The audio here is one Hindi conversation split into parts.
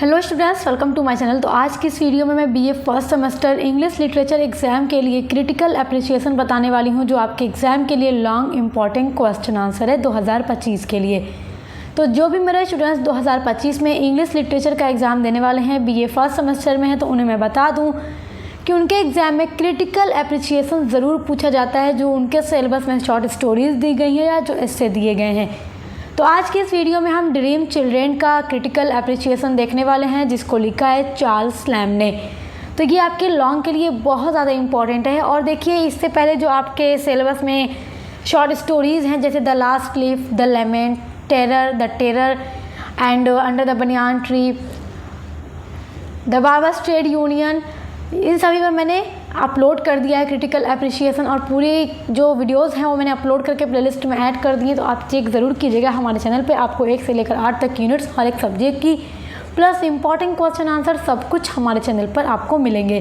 Hello students, welcome to my channel. तो आज की इस वीडियो में मैं BA first semester English literature exam के लिए क्रिटिकल एप्रिसिएशन बताने वाली हूं, जो आपके एग्जाम के लिए लॉन्ग इंपॉर्टेंट क्वेश्चन आंसर है 2025 के लिए। तो जो भी मेरे स्टूडेंट्स 2025 में इंग्लिश लिटरेचर का एग्ज़ाम देने वाले हैं, बीए फर्स्ट सेमेस्टर में हैं, तो उन्हें मैं बता दूँ कि उनके एग्ज़ाम में क्रिटिकल एप्रिसिएशन ज़रूर पूछा जाता है, जो उनके सिलेबस में शॉर्ट स्टोरीज़ दी गई हैं या जो एस्से दिए गए हैं। तो आज की इस वीडियो में हम ड्रीम चिल्ड्रेन का क्रिटिकल एप्रिसिएशन देखने वाले हैं, जिसको लिखा है चार्ल्स लैम ने। तो ये आपके लॉन्ग के लिए बहुत ज़्यादा इम्पॉर्टेंट है। और देखिए, इससे पहले जो आपके सिलेबस में शॉर्ट स्टोरीज़ हैं, जैसे the last cliff, the lament, the terror and under the banyan tree, the barber's trade union, इन सभी पर मैंने अपलोड कर दिया है क्रिटिकल एप्रिसिएशन, और पूरी जो वीडियोस हैं वो मैंने अपलोड करके प्लेलिस्ट में ऐड कर दी है। तो आप चेक ज़रूर कीजिएगा तक चैनल पे। आपको 1 से लेकर 8 तक यूनिट्स हर एक सब्जेक्ट की प्लस इंपॉर्टेंट क्वेश्चन आंसर सब कुछ हमारे चैनल पर आपको मिलेंगे।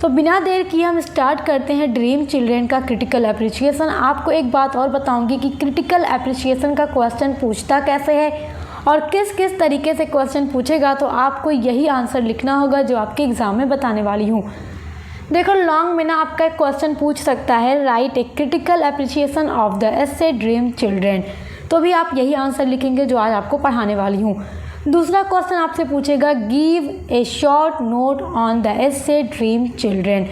तो बिना देर किए हम स्टार्ट करते हैं ड्रीम चिल्ड्रेन का क्रिटिकल एप्रिसिएशन। आपको एक बात और बताऊँगी कि क्रिटिकल एप्रिसिएशन का क्वेश्चन पूछता कैसे है और किस किस तरीके से क्वेश्चन पूछेगा, तो आपको यही आंसर लिखना होगा जो आपके एग्ज़ाम में बताने वाली हूँ। देखो, लॉन्ग में ना आपका एक क्वेश्चन पूछ सकता है, right a critical appreciation of the essay Dream children, तो भी आप यही आंसर लिखेंगे जो आज आपको पढ़ाने वाली हूँ। दूसरा क्वेश्चन आपसे पूछेगा, give a short note on the essay Dream children,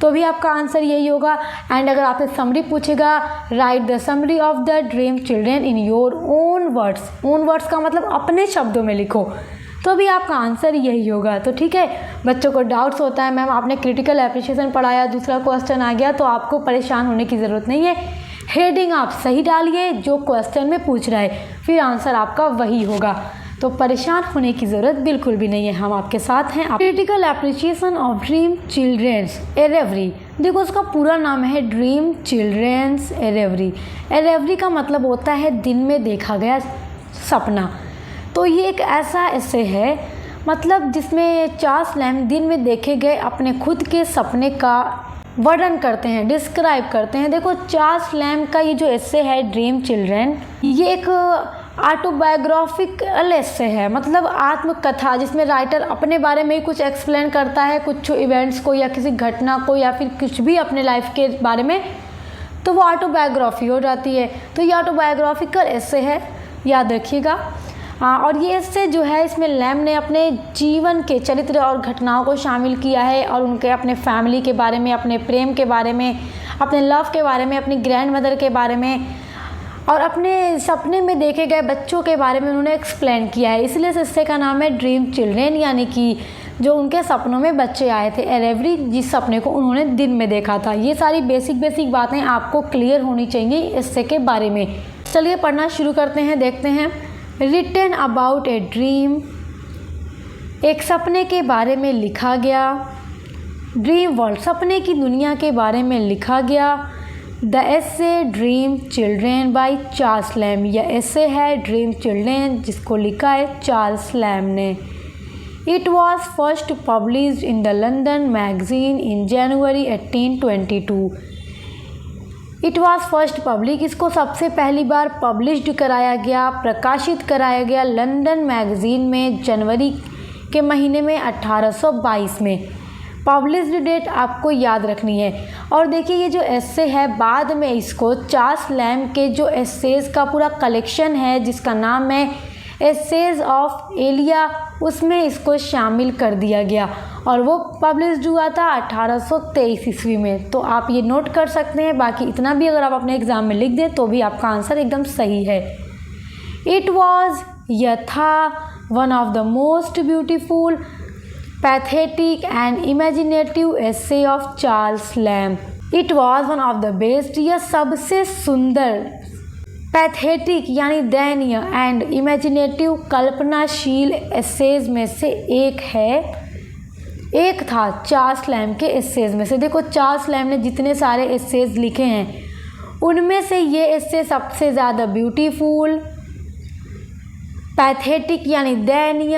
तो भी आपका आंसर यही होगा। एंड अगर आपसे समरी पूछेगा, right the summary of the dream children in your own words, own words का मतलब अपने शब्दों में लिखो, तो भी आपका आंसर यही होगा। तो ठीक है, बच्चों को डाउट्स होता है, मैम आपने क्रिटिकल एप्रिसिएशन पढ़ाया, दूसरा क्वेश्चन आ गया, तो आपको परेशान होने की ज़रूरत नहीं है। हेडिंग आप सही डालिए जो क्वेश्चन में पूछ रहा है, फिर आंसर आपका वही होगा। तो परेशान होने की ज़रूरत बिल्कुल भी नहीं है, हम आपके साथ हैं। Critical appreciation of dream children's a reverie, देखो उसका पूरा नाम है ड्रीम चिल्ड्रेंस एरेवरी। एरेवरी का मतलब होता है दिन में देखा गया सपना। तो ये एक ऐसा एस्से है, मतलब जिसमें चार्ल्स लैम दिन में देखे गए अपने खुद के सपने का वर्णन करते हैं, डिस्क्राइब करते हैं। देखो, चार्ल्स लैम का ये जो एस्से है ड्रीम चिल्ड्रेन, ये एक ऑटोबायोग्राफिकल एस्से है, मतलब आत्मकथा, जिसमें राइटर अपने बारे में ही कुछ एक्सप्लेन करता है, कुछ इवेंट्स को या किसी घटना को या फिर कुछ भी अपने लाइफ के बारे में, तो वो ऑटोबायोग्राफी हो जाती है। तो ये ऑटोबायोग्राफिकल एस्से है, याद रखिएगा। और ये एस्से जो है, इसमें लैम ने अपने जीवन के चरित्र और घटनाओं को शामिल किया है, और उनके अपने फैमिली के बारे में, अपने प्रेम के बारे में, अपने लव के बारे में, अपनी ग्रैंड मदर के बारे में और अपने सपने में देखे गए बच्चों के बारे में उन्होंने एक्सप्लेन किया है। इसलिए इस एस्से का नाम है ड्रीम चिल्ड्रेन, यानी कि जो उनके सपनों में बच्चे आए थे, एरेवरी जिस सपने को उन्होंने दिन में देखा था। ये सारी बेसिक बातें आपको क्लियर होनी चाहिए एस्से के बारे में। चलिए पढ़ना शुरू करते हैं, देखते हैं। रिटन अबाउट ए ड्रीम, एक सपने के बारे में लिखा गया। ड्रीम वर्ल्ड, सपने की दुनिया के बारे में लिखा गया। The essay Dream Children by Charles Lamb, यह एस्से है ड्रीम चिल्ड्रेन जिसको लिखा है चार्ल्स लैम ने। It was first published in the London Magazine in January 1822। It was first public, इसको सबसे पहली बार पब्लिश्ड कराया गया, प्रकाशित कराया गया लंदन मैगज़ीन में जनवरी के महीने में 1822 में। पब्लिश्ड डेट आपको याद रखनी है। और देखिए, ये जो एस्से है, बाद में इसको चार्ल्स लैम के जो एस्सेज का पूरा कलेक्शन है, जिसका नाम है एस्सेज ऑफ एलिया, उसमें इसको शामिल कर दिया गया, और वो पब्लिश हुआ था 1823 ईस्वी में। तो आप ये नोट कर सकते हैं। बाकी इतना भी अगर आप अपने एग्ज़ाम में लिख दें तो भी आपका आंसर एकदम सही है। इट वॉज, यह था, one of the most beautiful, pathetic and imaginative essay of Charles Lamb. It was one of the best, यह सबसे सुंदर, पैथेटिक यानी दयनीय एंड इमेजिनेटिव कल्पनाशील एस्सेज में से एक था चार्ल्स लैम के एस्सेज में से। देखो, चार्ल्स लैम ने जितने सारे एस्सेज लिखे हैं, उनमें से ये एस्से सबसे ज़्यादा ब्यूटीफुल, पैथेटिक यानी दयनीय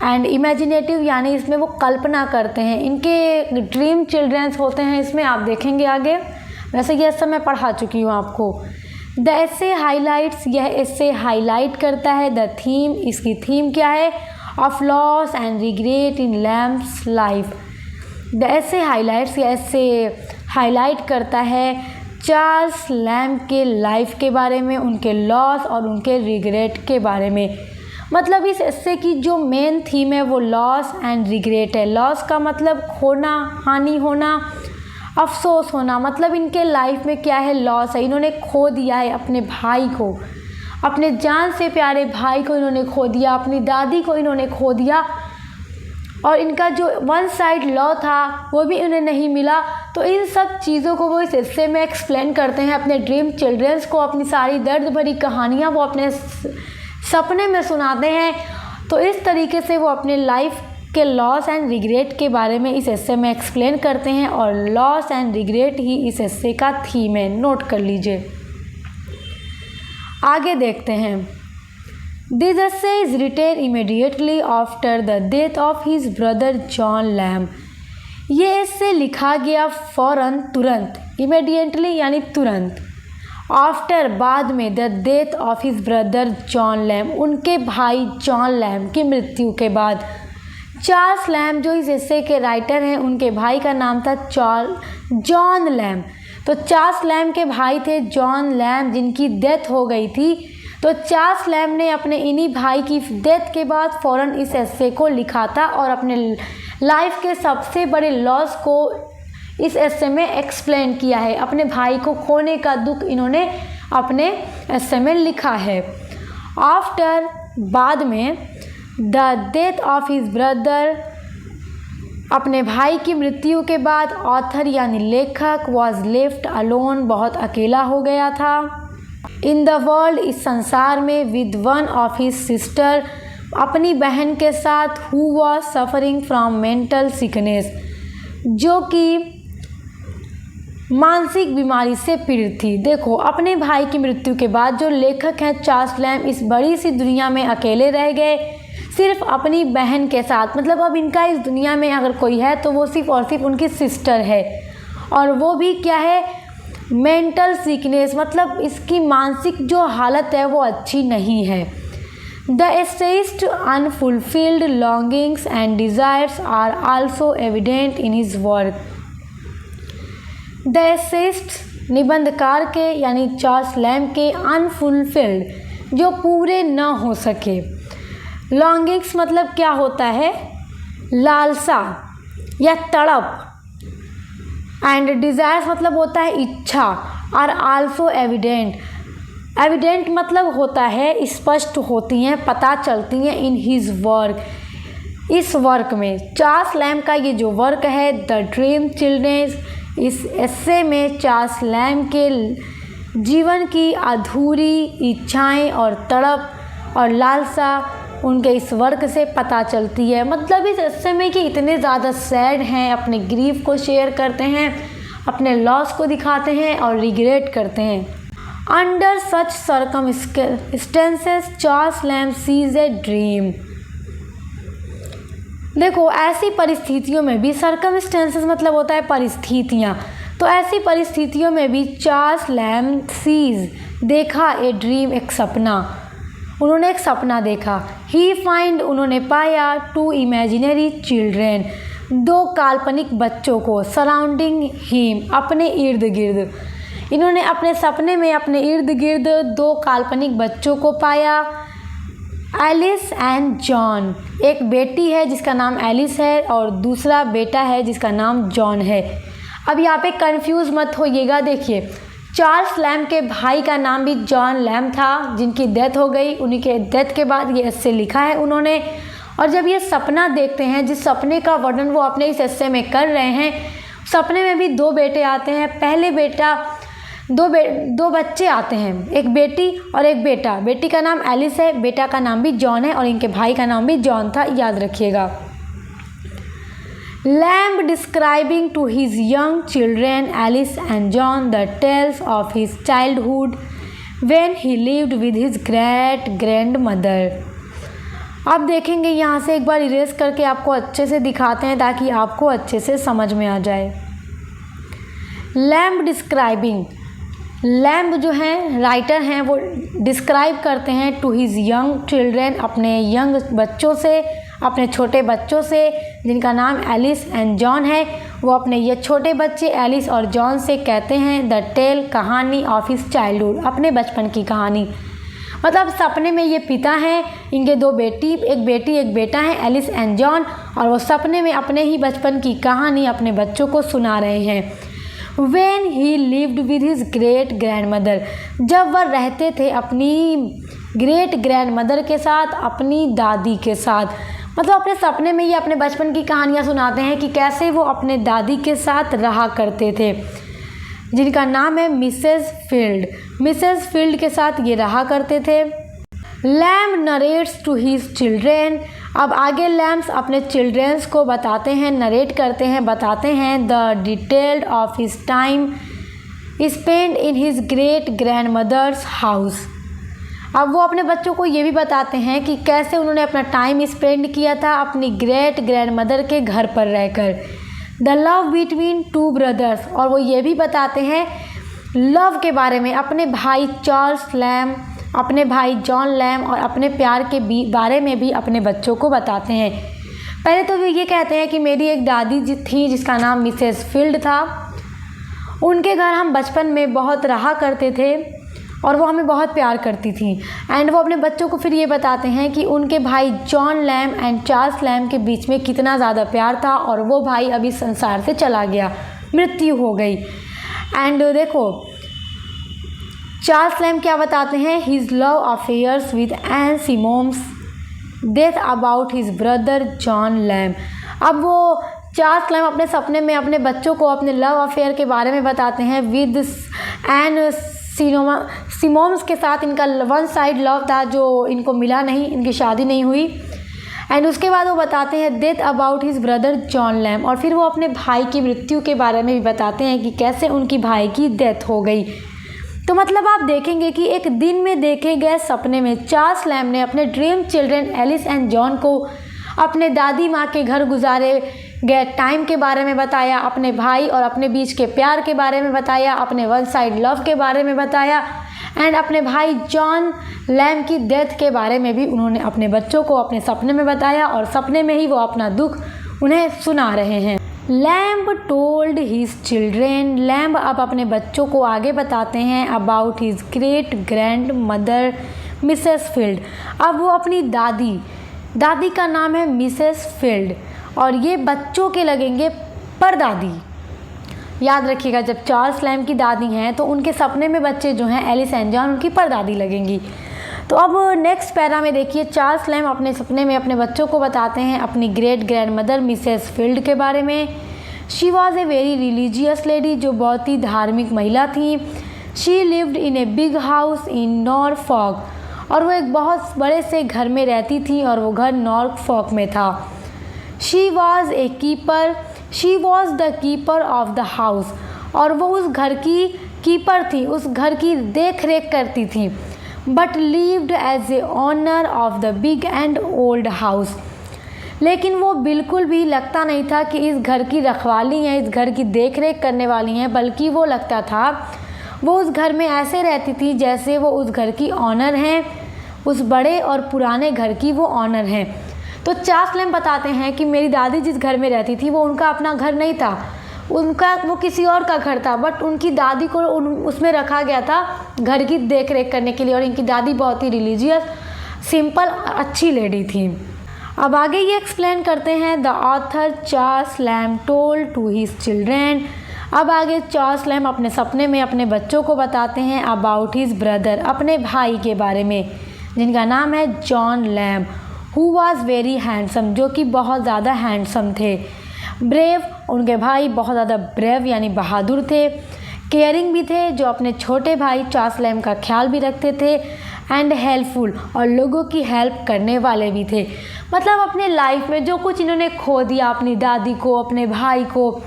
एंड इमेजिनेटिव यानी इसमें वो कल्पना करते हैं। इनके ड्रीम चिल्ड्रेंस होते हैं, इसमें आप देखेंगे आगे। वैसे ये सब मैं पढ़ा चुकी हूँ आपको। द एस्से हाईलाइट्स, यह एस्से हाईलाइट करता है द थीम, इसकी थीम क्या है, of loss and regret in Lamb's life. The essay highlight करता है चार्ल्स लैम्ब के लाइफ के बारे में, उनके लॉस और उनके रिग्रेट के बारे में। मतलब इस एस्से की जो मेन थीम है वो लॉस एंड रिग्रेट है। लॉस का मतलब खोना, हानि होना, अफसोस होना। मतलब इनके लाइफ में क्या है, लॉस है, इन्होंने खो दिया है अपने भाई को, अपने जान से प्यारे भाई को इन्होंने खो दिया, अपनी दादी को इन्होंने खो दिया, और इनका जो वन साइड लव था वो भी उन्हें नहीं मिला। तो इन सब चीज़ों को वो इस हिस्से में एक्सप्लेन करते हैं अपने ड्रीम चिल्ड्रंस को। अपनी सारी दर्द भरी कहानियाँ वो अपने सपने में सुनाते हैं। तो इस तरीके से वो अपने लाइफ के लॉस एंड रिग्रेट के बारे में इस हिस्से में एक्सप्लेन करते हैं, और लॉस एंड रिग्रेट ही इस हिस्से का थीम है, नोट कर लीजिए। आगे देखते हैं। This essay is written immediately after the death of his brother John Lamb. ये एस्से लिखा गया फ़ौरन, तुरंत, इमीडिएटली यानी तुरंत, आफ्टर बाद में, the death of his brother John lamb, उनके भाई जॉन लैम्ब की मृत्यु के बाद। चार्ल्स लैम्ब जो इस एस्से के राइटर हैं, उनके भाई का नाम था जॉन लैम्ब। तो चार्ल्स लैम्ब के भाई थे जॉन लैम्ब, जिनकी डेथ हो गई थी। तो चार्ल्स लैम्ब ने अपने इन्हीं भाई की डेथ के बाद फ़ौरन इस एस्से को लिखा था, और अपने लाइफ के सबसे बड़े लॉस को इस एस्से में एक्सप्लेन किया है। अपने भाई को खोने का दुख इन्होंने अपने एस्से में लिखा है। आफ्टर बाद में, the death of his brother, अपने भाई की मृत्यु के बाद, ऑथर यानी लेखक वॉज लेफ्ट अलोन, बहुत अकेला हो गया था। इन द वर्ल्ड, इस संसार में, with one of his sister, अपनी बहन के साथ, who was suffering from mental sickness, जो कि मानसिक बीमारी से पीड़ित थी। देखो, अपने भाई की मृत्यु के बाद जो लेखक हैं चार्ल्स लैम्ब इस बड़ी सी दुनिया में अकेले रह गए, सिर्फ अपनी बहन के साथ। मतलब अब इनका इस दुनिया में अगर कोई है तो वो सिर्फ और सिर्फ उनकी सिस्टर है, और वो भी क्या है, मेंटल सिकनेस, मतलब इसकी मानसिक जो हालत है वो अच्छी नहीं है। The essayist unfulfilled longings and desires are also evident in his work. The essayist निबंधकार के यानी चार्ल्स लैम्ब के अनफुलफिल्ड, जो पूरे न हो सके, लॉन्गिंग्स मतलब क्या होता है, लालसा या तड़प, एंड डिज़ायर्स मतलब होता है इच्छा, और आल्सो एविडेंट, एविडेंट मतलब होता है स्पष्ट होती हैं, पता चलती हैं, इन हिज वर्क, इस वर्क में। चार्ल्स लैम्ब का ये जो वर्क है द ड्रीम चिल्ड्रंस, इस एस्से में चार्ल्स लैम्ब के जीवन की अधूरी इच्छाएं और तड़प और लालसा उनके इस वर्क से पता चलती है। मतलब इस एस्से में कि इतने ज़्यादा सैड हैं, अपने ग्रीफ को शेयर करते हैं, अपने लॉस को दिखाते हैं और रिग्रेट करते हैं। Under such circumstances Charles Lamb sees a dream. देखो, ऐसी परिस्थितियों में भी, सर्कमस्टेंसेस मतलब होता है परिस्थितियाँ, तो ऐसी परिस्थितियों में भी चार्ल्स लैम्ब सीज, देखा, ए ड्रीम, एक सपना, उन्होंने एक सपना देखा। ही फाइंड, उन्होंने पाया, टू इमेजिनरी चिल्ड्रेन, दो काल्पनिक बच्चों को, सराउंडिंग हिम, अपने इर्द गिर्द। इन्होंने अपने सपने में अपने इर्द गिर्द दो काल्पनिक बच्चों को पाया, एलिस एंड जॉन। एक बेटी है जिसका नाम एलिस है और दूसरा बेटा है जिसका नाम जॉन है। अब यहाँ पे कंफ्यूज मत होइएगा। देखिए, चार्ल्स लैम्ब के भाई का नाम भी जॉन लैम्ब था, जिनकी डेथ हो गई। उन्हीं के डेथ के बाद ये एस्से लिखा है उन्होंने। और जब ये सपना देखते हैं, जिस सपने का वर्णन वो अपने इस एस्से में कर रहे हैं, सपने में भी दो बेटे आते हैं। पहले बेटा, दो बच्चे आते हैं, एक बेटी और एक बेटा। बेटी का नाम एलिस है, बेटा का नाम भी जॉन है, और इनके भाई का नाम भी जॉन था, याद रखिएगा। Lamb describing to his young children Alice and John the tales of his childhood when he lived with his great grandmother। अब देखेंगे, यहाँ से एक बार इरेज करके आपको अच्छे से दिखाते हैं ताकि आपको अच्छे से समझ में आ जाए। Lamb describing, लैम्ब जो हैं राइटर हैं वो डिस्क्राइब करते हैं टू हिज यंग चिल्ड्रेन, अपने यंग बच्चों से, अपने छोटे बच्चों से जिनका नाम एलिस एंड जॉन है। वो अपने ये छोटे बच्चे एलिस और जॉन से कहते हैं द टेल, कहानी ऑफ हिज चाइल्डहुड, अपने बचपन की कहानी। मतलब सपने में ये पिता हैं, इनके दो बेटी, एक बेटी एक बेटा है, एलिस एंड जॉन, और वो सपने में अपने ही बचपन की कहानी अपने बच्चों को सुना रहे हैं। When he lived with his great grandmother, जब वह रहते थे अपनी ग्रेट ग्रैंड मदर के साथ, अपनी दादी के साथ। मतलब अपने सपने में ये अपने बचपन की कहानियाँ सुनाते हैं कि कैसे वो अपने दादी के साथ रहा करते थे, जिनका नाम है मिसेस फील्ड। मिसेस फील्ड के साथ ये रहा करते थे। Lamb narrates to his children, अब आगे लैम्ब्स अपने चिल्ड्रेंस को बताते हैं, नरेट करते हैं, बताते हैं the detailed of his time spend in his great grandmother's house. अब वो अपने बच्चों को ये भी बताते हैं कि कैसे उन्होंने अपना टाइम स्पेंड किया था अपनी ग्रेट ग्रैंड मदर के घर पर रहकर। The love between two brothers, और वो ये भी बताते हैं लव के बारे में, अपने भाई चार्ल्स लैम्ब, अपने भाई जॉन लैम्ब, और अपने प्यार के बारे में भी अपने बच्चों को बताते हैं। पहले तो वो ये कहते हैं कि मेरी एक दादी थी जिसका नाम मिसेस फील्ड था, उनके घर हम बचपन में बहुत रहा करते थे और वो हमें बहुत प्यार करती थी। एंड वो अपने बच्चों को फिर ये बताते हैं कि उनके भाई John lamb and Charles lamb के बीच में कितना ज़्यादा प्यार था और वो भाई अभी संसार से चला गया, मृत्यु हो गई। एंड देखो चार्ल्स लैम्ब क्या बताते हैं, his love affairs with Ann Simmons, death about his brother John Lamb. अब वो चार्ल्स लैम्ब अपने सपने में अपने बच्चों को अपने लव अफेयर के बारे में बताते हैं विद एन सिमोन्स के साथ। इनका वन साइड लव था जो इनको मिला नहीं, इनकी शादी नहीं हुई। एंड उसके बाद वो बताते हैं death about his brother John lamb, और फिर वो अपने भाई की मृत्यु के बारे में भी बताते हैं कि कैसे उनकी भाई की डेथ हो गई। तो मतलब आप देखेंगे कि एक दिन में देखे गए सपने में चार्ल्स लैम्ब ने अपने dream children Alice and John को अपने दादी माँ के घर गुजारे गए टाइम के बारे में बताया, अपने भाई और अपने बीच के प्यार के बारे में बताया, अपने वन साइड लव के बारे में बताया, एंड अपने भाई जॉन लैम्ब की डेथ के बारे में भी उन्होंने अपने बच्चों को अपने सपने में बताया, और सपने में ही वो अपना दुख उन्हें सुना रहे हैं। Lamb told his children, lamb अब अपने बच्चों को आगे बताते हैं about his great grand mother Mrs field. अब वो अपनी दादी का नाम है मिसेस फील्ड, और ये बच्चों के लगेंगे परदादी। याद रखिएगा जब चार्ल्स लैम्ब की दादी हैं तो उनके सपने में बच्चे जो हैं एलिस एंड जॉन उनकी परदादी लगेंगी। तो अब नेक्स्ट पैरा में देखिए चार्ल्स लैम्ब अपने सपने में अपने बच्चों को बताते हैं अपनी great grand mother Mrs field के बारे में। She was a very religious lady, जो बहुत ही धार्मिक महिला थी। She lived in a big house in Norfolk, और वो एक बहुत बड़े से घर में रहती थी और वो घर नॉरफॉक में था। She was the keeper of the house, और वो उस घर की कीपर थी, उस घर की देख रेख करती थी। But lived as a owner of the big and old house, लेकिन वो बिल्कुल भी लगता नहीं था कि इस घर की रखवाली हैं, इस घर की देख रेख करने वाली हैं, बल्कि वो लगता था वो उस घर में ऐसे रहती थी जैसे वो उस घर की ऑनर हैं, उस बड़े और पुराने घर की वो ऑनर हैं। तो चार्ल्स लैम्ब बताते हैं कि मेरी दादी जिस घर में रहती थी वो उनका अपना घर नहीं था, वो किसी और का घर था, बट उनकी दादी को उसमें रखा गया था घर की देख रेख करने के लिए, और इनकी दादी बहुत ही रिलीजियस, सिंपल, अच्छी लेडी थी। अब आगे ये एक्सप्लेन करते हैं the author Charles Lamb told to his children. अब आगे चार्ल्स लैम्ब अपने सपने में अपने बच्चों को बताते हैं अबाउट हिज ब्रदर, अपने भाई के बारे में, जिनका नाम है John lamb, who was very handsome, जो कि बहुत ज़्यादा हैंडसम थे। ब्रेव, उनके भाई बहुत ज़्यादा ब्रेव यानी बहादुर थे। केयरिंग भी थे, जो अपने छोटे भाई चार्ल्स लैम्ब का ख्याल भी रखते थे। एंड हेल्पफुल, और लोगों की हेल्प करने वाले भी थे। मतलब अपने लाइफ में जो कुछ इन्होंने खो दिया, अपनी दादी को, अपने भाई को,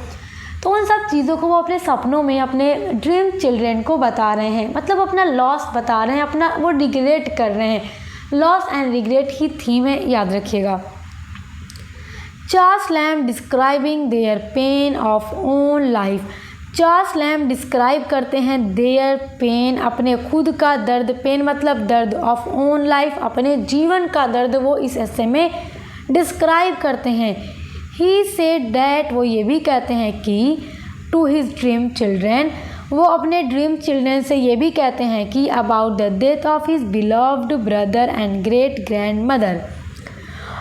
तो उन सब चीज़ों को वो अपने सपनों में अपने ड्रीम चिल्ड्रेन को बता रहे हैं। मतलब अपना लॉस बता रहे हैं, अपना वो रिग्रेट कर रहे हैं। लॉस एंड रिग्रेट ही थीम है, याद रखिएगा। Charles Lamb describing their pain of own life, Charles Lamb describe करते हैं देयर पेन, अपने खुद का दर्द, पेन मतलब दर्द, ऑफ ओन लाइफ, अपने जीवन का दर्द वो इस एस्से में डिस्क्राइब करते हैं। ही सेड दैट, वो ये भी कहते हैं कि टू हिज ड्रीम चिल्ड्रेन, वो अपने ड्रीम चिल्ड्रेन से ये भी कहते हैं कि about the death of his beloved brother and great grand mother,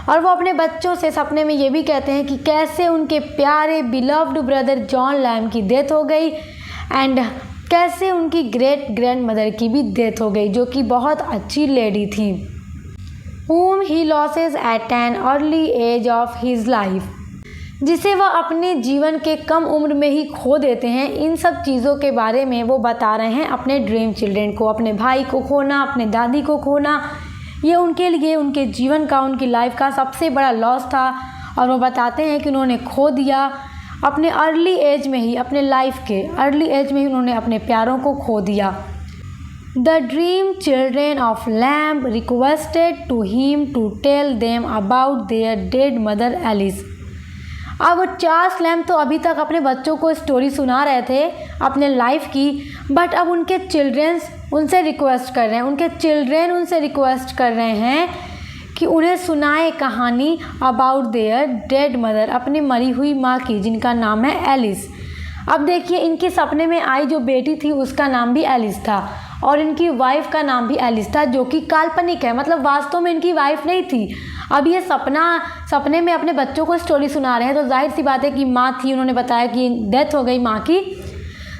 और वो अपने बच्चों से सपने में ये भी कहते हैं कि कैसे उनके प्यारे बिलव्ड ब्रदर जॉन लैम्ब की डेथ हो गई एंड कैसे उनकी ग्रेट ग्रैंड मदर की भी डेथ हो गई, जो कि बहुत अच्छी लेडी थी। whom he loses at an early age of his life, जिसे वह अपने जीवन के कम उम्र में ही खो देते हैं। इन सब चीज़ों के बारे में वो बता रहे हैं अपने ड्रीम चिल्ड्रेन को, अपने भाई को खोना, अपने दादी को खोना, ये उनके लिए उनके जीवन का, उनकी लाइफ का सबसे बड़ा लॉस था। और वो बताते हैं कि उन्होंने खो दिया अपने अर्ली एज में ही, अपने लाइफ के अर्ली एज में ही उन्होंने अपने प्यारों को खो दिया। The dream children of Lamb requested to him to tell them about their dead mother Alice. अब चार्ल्स लैम्ब तो अभी तक अपने बच्चों को स्टोरी सुना रहे थे अपने लाइफ की, बट अब उनके चिल्ड्रेंस उनसे रिक्वेस्ट कर रहे हैं, उनके चिल्ड्रेन उनसे रिक्वेस्ट कर रहे हैं कि उन्हें सुनाए कहानी अबाउट देयर डेड मदर, अपनी मरी हुई माँ की, जिनका नाम है एलिस। अब देखिए, इनके सपने में आई जो बेटी थी उसका नाम भी एलिस था और इनकी वाइफ का नाम भी एलिस था, जो कि काल्पनिक है, मतलब वास्तव में इनकी वाइफ नहीं थी। अब ये सपने में अपने बच्चों को स्टोरी सुना रहे हैं, तो जाहिर सी बात है कि माँ थी, उन्होंने बताया कि डेथ हो गई माँ की।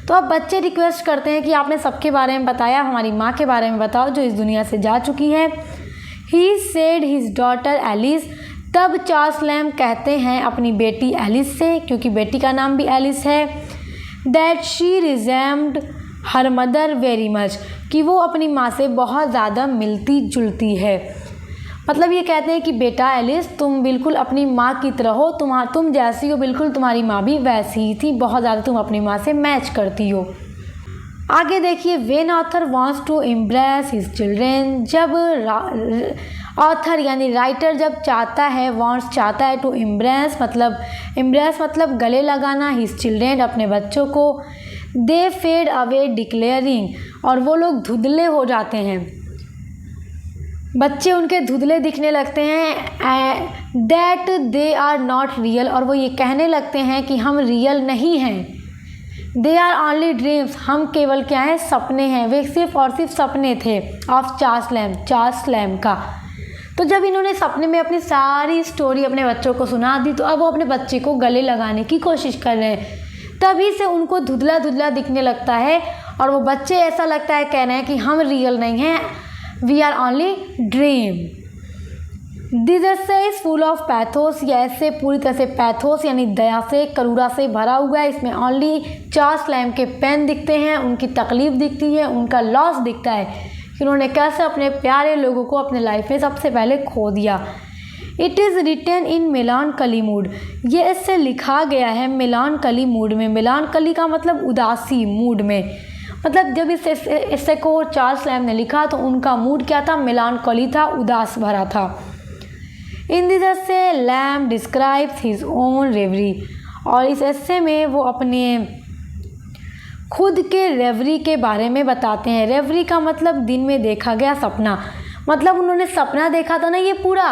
तो अब बच्चे रिक्वेस्ट करते हैं कि आपने सबके बारे में बताया, हमारी माँ के बारे में बताओ जो इस दुनिया से जा चुकी है। He said his daughter Alice, तब चार्ल्स लैम्ब कहते हैं अपनी बेटी एलिस से, क्योंकि बेटी का नाम भी एलिस है, that she resembled her mother very much, कि वो अपनी माँ से बहुत ज़्यादा मिलती जुलती है। मतलब ये कहते हैं कि बेटा एलिस, तुम बिल्कुल अपनी माँ की तरह हो, तुम जैसी हो बिल्कुल तुम्हारी माँ भी वैसी ही थी, बहुत ज़्यादा तुम अपनी माँ से मैच करती हो। आगे देखिए, when author wants to impress his children, जब ऑथर यानी राइटर जब चाहता है, वॉन्ट्स चाहता है, टू इम्प्रेस मतलब गले लगाना, हिज चिल्ड्रेन अपने बच्चों को, दे फेड अवे डिक्लेयरिंग, और वो लोग धुंधले हो जाते हैं, बच्चे उनके धुंधले दिखने लगते हैं, that they are not real, और वो ये कहने लगते हैं कि हम रियल नहीं हैं, दे आर ओनली ड्रीम्स, हम केवल क्या हैं, सपने हैं, वे सिर्फ और सिर्फ सपने थे, ऑफ चार्ल्स लैम्ब का। तो जब इन्होंने सपने में अपनी सारी स्टोरी अपने बच्चों को सुना दी, तो अब वो अपने बच्चे को गले लगाने की कोशिश कर रहे हैं, तभी से उनको धुंधला धुंधला दिखने लगता है, और वो बच्चे ऐसा लगता है कह रहे हैं कि हम रियल नहीं हैं, we are only dream. This essay is full of pathos, यह ऐसे पूरी तरह से पैथोस यानी दया से, करुणा से भरा हुआ है। इसमें ओनली चार्ल्स लैम्ब के पेन दिखते हैं, उनकी तकलीफ दिखती है, उनका लॉस दिखता है कि उन्होंने कैसे अपने प्यारे लोगों को अपने लाइफ में सबसे पहले खो दिया। It is written in melancholy mood, ये इससे लिखा गया है मेलानकली मूड में। मेलानकली का मतलब उदासी मूड में, मतलब जब इससे को चार्ल्स लैम्ब ने लिखा तो उनका मूड क्या था, मेलानकली था, उदास भरा था। In this essay Lamb describes his own reverie, और इस एस्से में वो अपने खुद के रेवरी के बारे में बताते हैं। रेवरी का मतलब दिन में देखा गया सपना, मतलब उन्होंने सपना देखा था ना ये पूरा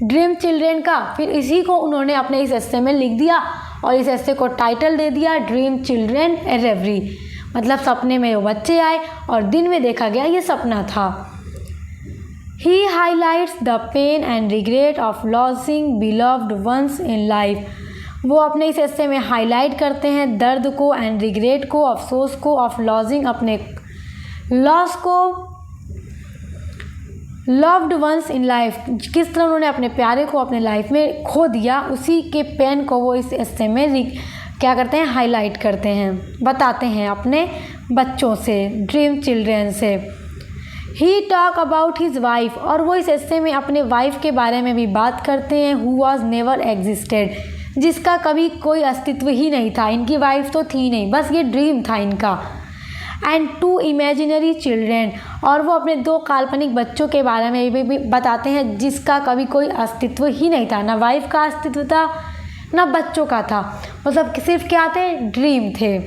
ड्रीम चिल्ड्रेन का, फिर इसी को उन्होंने अपने इस एस्से में लिख दिया और इस एस्से को टाइटल दे दिया ड्रीम चिल्ड्रेन ए रेवरी, मतलब सपने में वो बच्चे आए और दिन में देखा गया ये सपना था। He highlights the pain and regret of losing beloved ones in life, वो अपने इस एस्से में हाईलाइट करते हैं दर्द को एंड रिग्रेट को, अफसोस को, ऑफ लॉसिंग अपने लॉस को, लव्ड वंस इन लाइफ किस तरह उन्होंने अपने प्यारे को अपने लाइफ में खो दिया, उसी के पेन को वो इस एस्से में क्या करते हैं, हाईलाइट करते हैं, बताते हैं अपने बच्चों से, ड्रीम चिल्ड्रेन से। ही टॉक अबाउट हिज वाइफ, और वो इस एस्से में अपने वाइफ के बारे में भी बात करते हैं, हु वॉज नेवर एग्जिस्टेड, जिसका कभी कोई अस्तित्व ही नहीं था, इनकी वाइफ तो थी नहीं, बस ये ड्रीम था इनका। एंड टू इमेजिनरी चिल्ड्रेन, और वो अपने दो काल्पनिक बच्चों के बारे में भी बताते हैं जिसका कभी कोई अस्तित्व ही नहीं था, ना वाइफ का अस्तित्व था ना बच्चों का था, मतलब सिर्फ क्या थे, ड्रीम थे।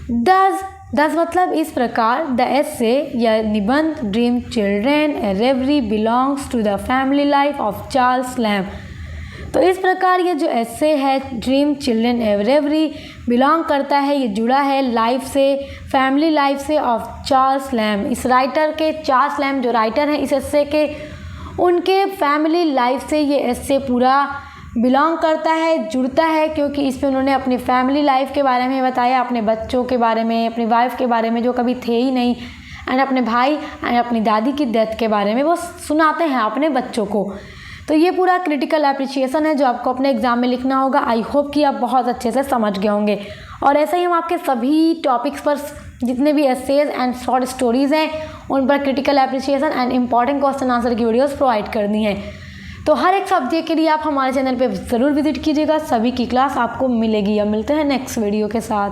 दस मतलब इस प्रकार। द एसे या निबंध dream children a reverie belongs to the family life of Charles Lamb. तो इस प्रकार ये जो एसे है dream children a reverie belong करता है, ये जुड़ा है लाइफ से, फैमिली लाइफ से ऑफ चार्ल्स लैम्ब। इस राइटर के, चार्ल्स लैम्ब जो राइटर हैं इस एसे के, उनके फैमिली लाइफ से ये एसे पूरा बिलोंग करता है, जुड़ता है, क्योंकि इस पे उन्होंने अपनी फैमिली लाइफ के बारे में बताया, अपने बच्चों के बारे में, अपनी वाइफ के बारे में जो कभी थे ही नहीं, एंड अपने भाई एंड अपनी दादी की डेथ के बारे में वो सुनाते हैं अपने बच्चों को। तो ये पूरा क्रिटिकल एप्रिसिएशन है जो आपको अपने एग्जाम में लिखना होगा। आई होप कि आप बहुत अच्छे से समझ गए होंगे। और ऐसे ही हम आपके सभी टॉपिक्स पर जितने भी एसेज एंड शॉर्ट स्टोरीज़ हैं उन पर critical appreciation and important question answer की वीडियोस प्रोवाइड करनी है। तो हर एक सब्जेक्ट के लिए आप हमारे चैनल पे ज़रूर विजिट कीजिएगा। सभी की क्लास आपको मिलेगी। अब मिलते हैं नेक्स्ट वीडियो के साथ।